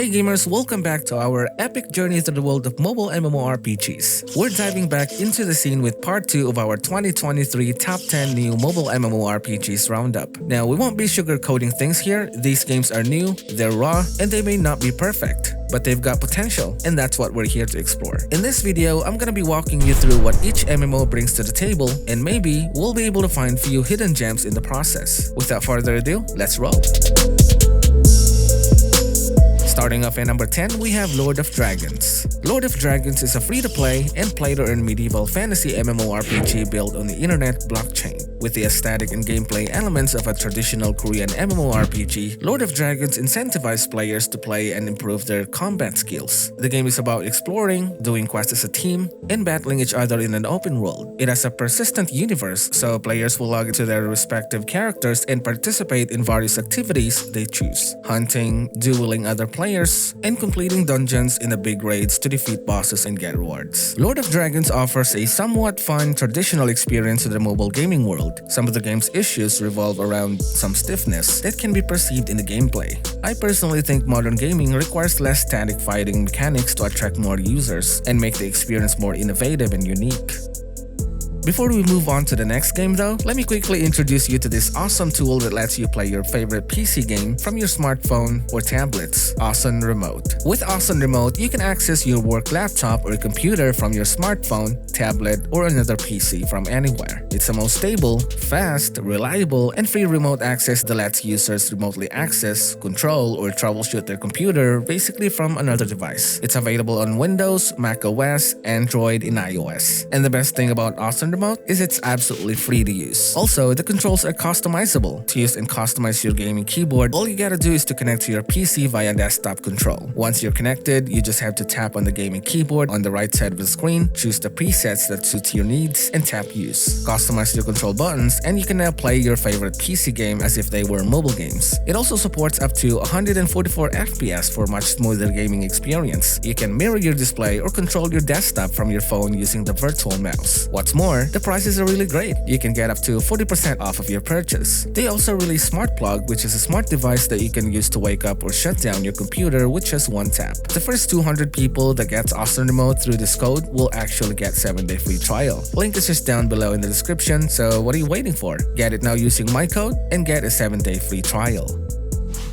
Hey gamers, welcome back to our epic journey through the world of mobile MMORPGs. We're diving back into the scene with part 2 of our 2023 top 10 new mobile MMORPGs roundup. Now, we won't be sugarcoating things here. These games are new, they're raw, and they may not be perfect, but they've got potential, and that's what we're here to explore. In this video, I'm gonna be walking you through what each MMO brings to the table, and maybe we'll be able to find few hidden gems in the process. Without further ado, let's roll. Starting off at number 10, we have Lord of Dragons. Lord of Dragons is a free-to-play and play-to-earn medieval fantasy MMORPG built on the internet blockchain. With the aesthetic and gameplay elements of a traditional Korean MMORPG, Lord of Dragons incentivizes players to play and improve their combat skills. The game is about exploring, doing quests as a team, and battling each other in an open world. It has a persistent universe, so players will log into their respective characters and participate in various activities they choose: hunting, dueling other players, and completing dungeons in the big raids to defeat bosses and get rewards. Lord of Dragons offers a somewhat fun traditional experience to the mobile gaming world. Some of the game's issues revolve around some stiffness that can be perceived in the gameplay. I personally think modern gaming requires less static fighting mechanics to attract more users and make the experience more innovative and unique. Before we move on to the next game though, let me quickly introduce you to this awesome tool that lets you play your favorite PC game from your smartphone or tablets, Awesome Remote. With Awesome Remote, you can access your work laptop or computer from your smartphone, tablet, or another PC from anywhere. It's the most stable, fast, reliable, and free remote access that lets users remotely access, control, or troubleshoot their computer basically from another device. It's available on Windows, Mac OS, Android, and iOS. And the best thing about Awesome Remote is it's absolutely free to use. Also, the controls are customizable. To use and customize your gaming keyboard, all you gotta do is to connect to your PC via desktop control. Once you're connected, you just have to tap on the gaming keyboard on the right side of the screen, choose the presets that suit your needs, and tap Use. Customize your control buttons, and you can now play your favorite PC game as if they were mobile games. It also supports up to 144 FPS for much smoother gaming experience. You can mirror your display or control your desktop from your phone using the virtual mouse. What's more, the prices are really great. You can get up to 40% off of your purchase. They also release Smart Plug, which is a smart device that you can use to wake up or shut down your computer with just one tap. The first 200 people that get Awesome Remote through this code will actually get 7-day free trial. Link is just down below in the description, so what are you waiting for? Get it now using my code and get a 7-day free trial.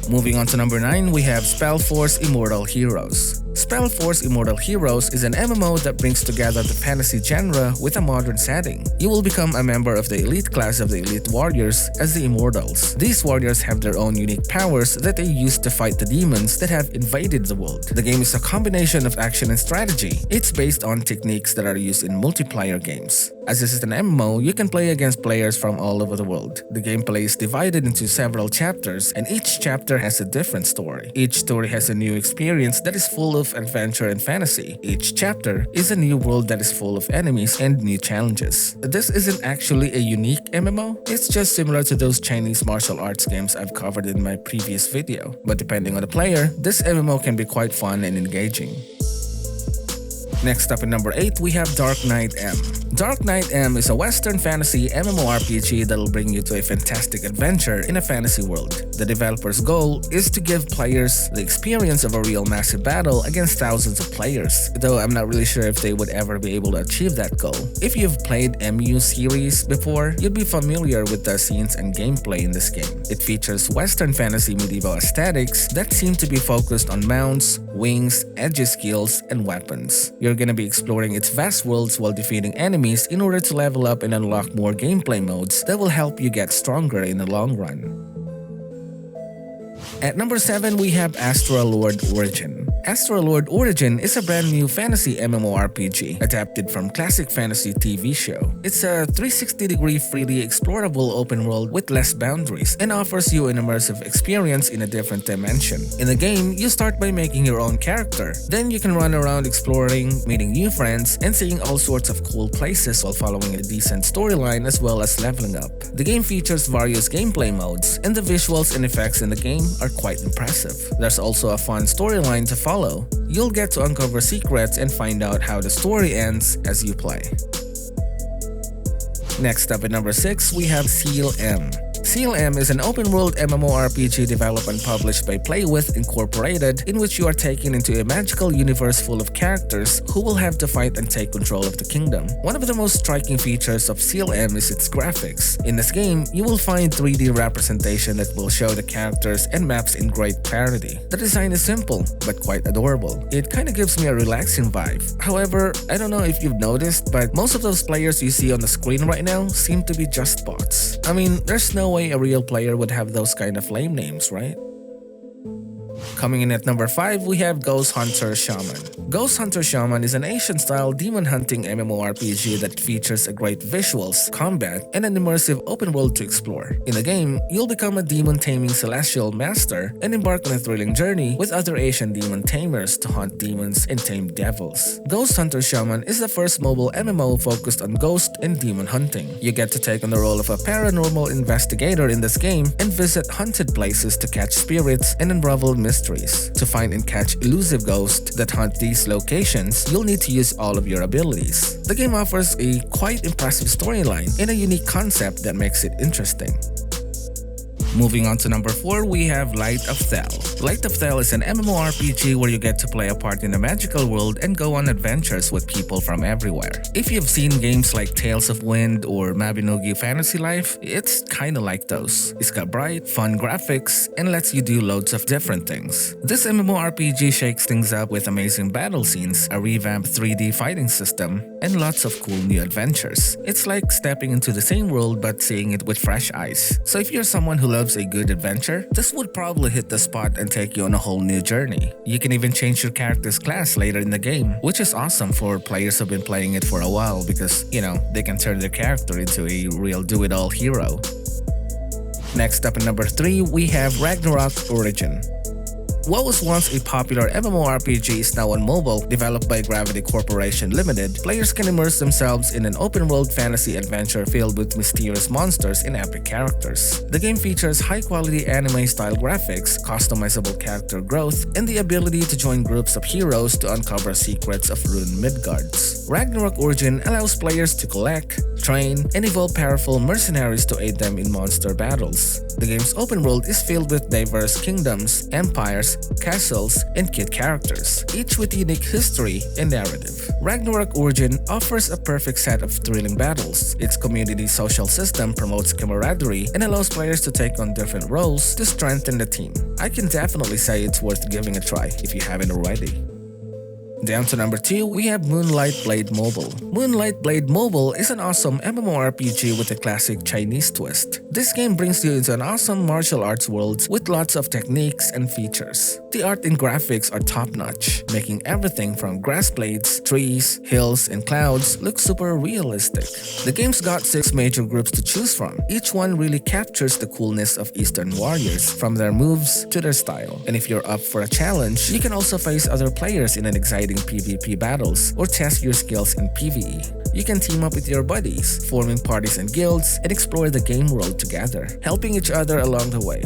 Moving on to number 9, we have Spellforce Immortal Heroes. Spellforce Immortal Heroes is an MMO that brings together the fantasy genre with a modern setting. You will become a member of the elite class of the elite warriors as the Immortals. These warriors have their own unique powers that they use to fight the demons that have invaded the world. The game is a combination of action and strategy. It's based on techniques that are used in multiplayer games. As this is an MMO, you can play against players from all over the world. The gameplay is divided into several chapters, and each chapter has a different story. Each story has a new experience that is full of adventure and fantasy. Each chapter is a new world that is full of enemies and new challenges. This isn't actually a unique MMO, it's just similar to those Chinese martial arts games I've covered in my previous video. But depending on the player, this MMO can be quite fun and engaging. Next up at number 8, we have Dark Knight M. Dark Knight M is a Western fantasy MMORPG that'll bring you to a fantastic adventure in a fantasy world. The developer's goal is to give players the experience of a real massive battle against thousands of players, though I'm not really sure if they would ever be able to achieve that goal. If you've played MU series before, you'd be familiar with the scenes and gameplay in this game. It features Western fantasy medieval aesthetics that seem to be focused on mounts, wings, edge skills, and weapons. You're gonna be exploring its vast worlds while defeating enemies in order to level up and unlock more gameplay modes that will help you get stronger in the long run. At number 7, we have Astral Origin. Astral Origin is a brand new fantasy MMORPG adapted from classic fantasy TV show. It's a 360-degree freely explorable open world with less boundaries and offers you an immersive experience in a different dimension. In the game, you start by making your own character. Then you can run around exploring, meeting new friends, and seeing all sorts of cool places while following a decent storyline as well as leveling up. The game features various gameplay modes, and the visuals and effects in the game are quite impressive. There's also a fun storyline to follow. You'll get to uncover secrets and find out how the story ends as you play. Next up at number 6, we have Seal M. CLM is an open-world MMORPG developed and published by Playwith Incorporated, in which you are taken into a magical universe full of characters who will have to fight and take control of the kingdom. One of the most striking features of CLM is its graphics. In this game, you will find 3D representation that will show the characters and maps in great clarity. The design is simple, but quite adorable. It kinda gives me a relaxing vibe. However, I don't know if you've noticed, but most of those players you see on the screen right now seem to be just bots. I mean, there's no way a real player would have those kind of lame names, right? Coming in at number 5, we have Ghost Hunter Shaman. Ghost Hunter Shaman is an Asian-style demon hunting MMORPG that features a great visuals, combat, and an immersive open world to explore. In the game, you'll become a demon-taming celestial master and embark on a thrilling journey with other Asian demon tamers to hunt demons and tame devils. Ghost Hunter Shaman is the first mobile MMO focused on ghost and demon hunting. You get to take on the role of a paranormal investigator in this game and visit haunted places to catch spirits and unravel mysteries. To find and catch elusive ghosts that hunt these locations, you'll need to use all of your abilities. The game offers a quite impressive storyline and a unique concept that makes it interesting. Moving on to number 4, we have Light of Thel. Light of Thel is an MMORPG where you get to play a part in a magical world and go on adventures with people from everywhere. If you've seen games like Tales of Wind or Mabinogi Fantasy Life, it's kinda like those. It's got bright, fun graphics and lets you do loads of different things. This MMORPG shakes things up with amazing battle scenes, a revamped 3D fighting system, and lots of cool new adventures. It's like stepping into the same world but seeing it with fresh eyes. So if you're someone who loves a good adventure, this would probably hit the spot and take you on a whole new journey. You can even change your character's class later in the game, which is awesome for players who've been playing it for a while because, you know, they can turn their character into a real do-it-all hero. Next up at number 3, we have Ragnarok Origin. What was once a popular MMORPG is now on mobile, developed by Gravity Corporation Limited. Players can immerse themselves in an open-world fantasy adventure filled with mysterious monsters and epic characters. The game features high-quality anime-style graphics, customizable character growth, and the ability to join groups of heroes to uncover secrets of ruined Midgards. Ragnarok Origin allows players to collect, train, and evolve powerful mercenaries to aid them in monster battles. The game's open world is filled with diverse kingdoms, empires, castles, and kid characters, each with unique history and narrative. Ragnarok Origin offers a perfect set of thrilling battles. Its community social system promotes camaraderie and allows players to take on different roles to strengthen the team. I can definitely say it's worth giving a try if you haven't already. Down to number 2, we have Moonlight Blade Mobile. Moonlight Blade Mobile is an awesome MMORPG with a classic Chinese twist. This game brings you into an awesome martial arts world with lots of techniques and features. The art and graphics are top-notch, making everything from grass blades, trees, hills, and clouds look super realistic. The game's got 6 major groups to choose from. Each one really captures the coolness of Eastern warriors, from their moves to their style. And if you're up for a challenge, you can also face other players in an exciting PvP battles or test your skills in PvE. You can team up with your buddies, forming parties and guilds, and explore the game world together, helping each other along the way.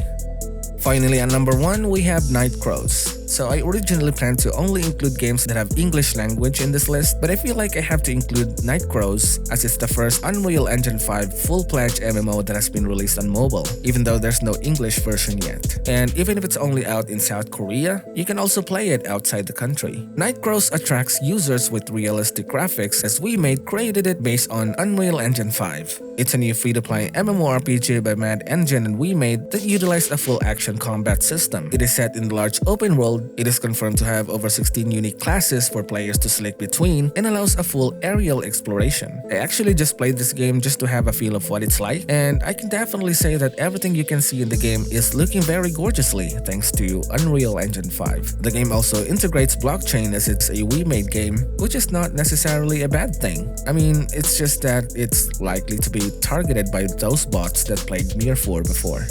Finally, at number 1, we have Night Crows. So I originally planned to only include games that have English language in this list, but I feel like I have to include Night Crows as it's the first Unreal Engine 5 full-fledged MMO that has been released on mobile, even though there's no English version yet. And even if it's only out in South Korea, you can also play it outside the country. Night Crows attracts users with realistic graphics as WeMade created it based on Unreal Engine 5. It's a new free-to-play MMORPG by Mad Engine and WeMade that utilized a full action combat system. It is set in the large open world. It is confirmed to have over 16 unique classes for players to select between and allows a full aerial exploration. I actually just played this game just to have a feel of what it's like, and I can definitely say that everything you can see in the game is looking very gorgeously thanks to Unreal Engine 5. The game also integrates blockchain as it's a WeMade game, which is not necessarily a bad thing. I mean, it's just that it's likely to be targeted by those bots that played Mir 4 before.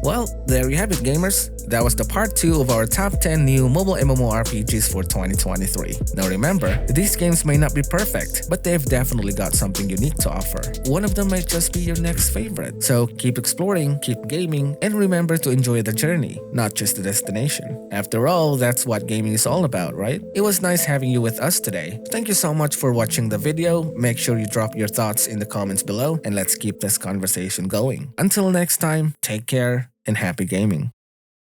Well, there you have it, gamers. That was the part 2 of our top 10 new mobile MMORPGs for 2023. Now remember, these games may not be perfect, but they've definitely got something unique to offer. One of them might just be your next favorite. So keep exploring, keep gaming, and remember to enjoy the journey, not just the destination. After all, that's what gaming is all about, right? It was nice having you with us today. Thank you so much for watching the video. Make sure you drop your thoughts in the comments below, and let's keep this conversation going. Until next time, take care and happy gaming.